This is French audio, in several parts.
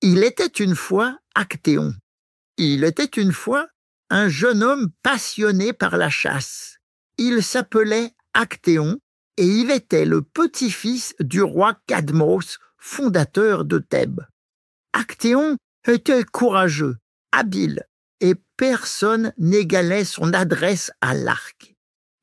Il était une fois Actéon. Il était une fois un jeune homme passionné par la chasse. Il s'appelait Actéon et il était le petit-fils du roi Cadmos, fondateur de Thèbes. Actéon était courageux, habile, et personne n'égalait son adresse à l'arc.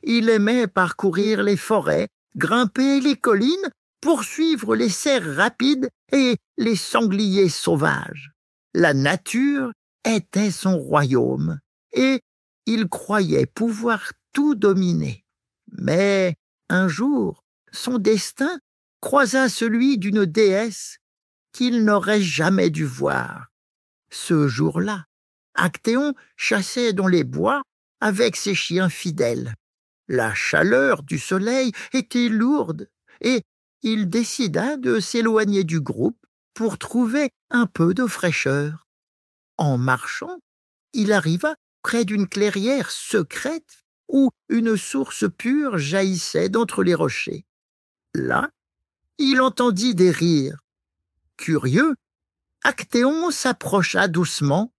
Il aimait parcourir les forêts, grimper les collines, poursuivre les cerfs rapides et les sangliers sauvages. La nature était son royaume, et il croyait pouvoir tout dominer. Mais un jour, son destin croisa celui d'une déesse qu'il n'aurait jamais dû voir. Ce jour-là, Actéon chassait dans les bois avec ses chiens fidèles. La chaleur du soleil était lourde et il décida de s'éloigner du groupe pour trouver un peu de fraîcheur. En marchant, il arriva près d'une clairière secrète où une source pure jaillissait d'entre les rochers. Là, il entendit des rires. Curieux, Actéon s'approcha doucement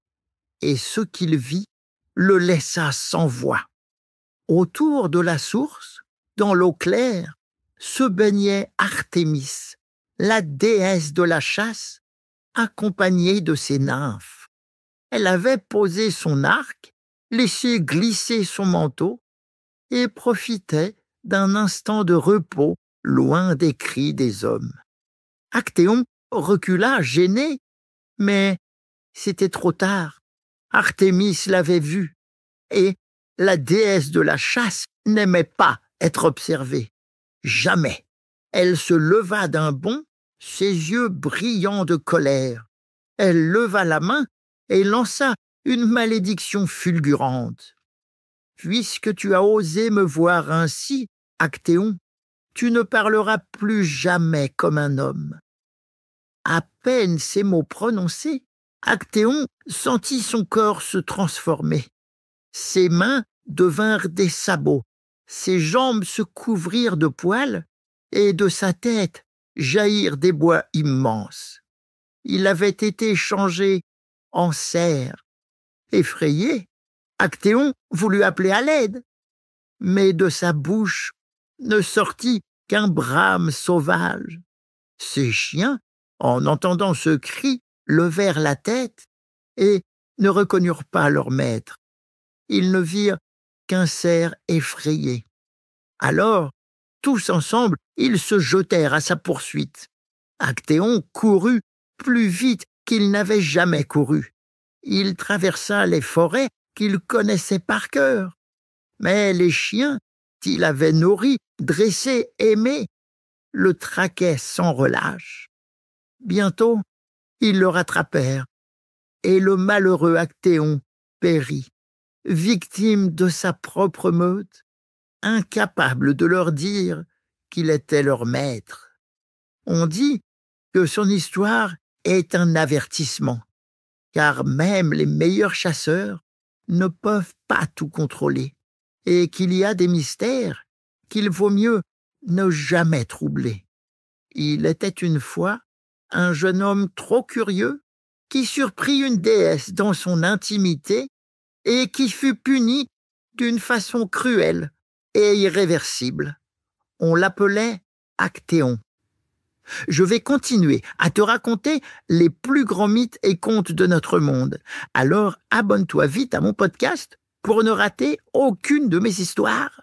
et ce qu'il vit le laissa sans voix. Autour de la source, dans l'eau claire, se baignait Artémis, la déesse de la chasse, accompagnée de ses nymphes. Elle avait posé son arc, laissé glisser son manteau et profitait d'un instant de repos loin des cris des hommes. Actéon recula, gêné, mais c'était trop tard. Artémis l'avait vu, et la déesse de la chasse n'aimait pas être observée. Jamais. Elle se leva d'un bond, ses yeux brillants de colère. Elle leva la main et lança une malédiction fulgurante. « Puisque tu as osé me voir ainsi, Actéon, tu ne parleras plus jamais comme un homme. » À peine ces mots prononcés, Actéon sentit son corps se transformer. Ses mains devinrent des sabots, ses jambes se couvrirent de poils, et de sa tête jaillirent des bois immenses. Il avait été changé en cerf. Effrayé, Actéon voulut appeler à l'aide, mais de sa bouche ne sortit qu'un brame sauvage. Ses chiens, en entendant ce cri, levèrent la tête et ne reconnurent pas leur maître. Ils ne virent qu'un cerf effrayé. Alors, tous ensemble, ils se jetèrent à sa poursuite. Actéon courut plus vite qu'il n'avait jamais couru. Il traversa les forêts qu'il connaissait par cœur. Mais les chiens, qu'il avait nourris, dressés, aimés, le traquaient sans relâche. Bientôt, ils le rattrapèrent, et le malheureux Actéon périt, victime de sa propre meute, incapable de leur dire qu'il était leur maître. On dit que son histoire est un avertissement, car même les meilleurs chasseurs ne peuvent pas tout contrôler, et qu'il y a des mystères qu'il vaut mieux ne jamais troubler. Il était une fois un jeune homme trop curieux qui surprit une déesse dans son intimité et qui fut puni d'une façon cruelle et irréversible. On l'appelait Actéon. Je vais continuer à te raconter les plus grands mythes et contes de notre monde. Alors abonne-toi vite à mon podcast pour ne rater aucune de mes histoires.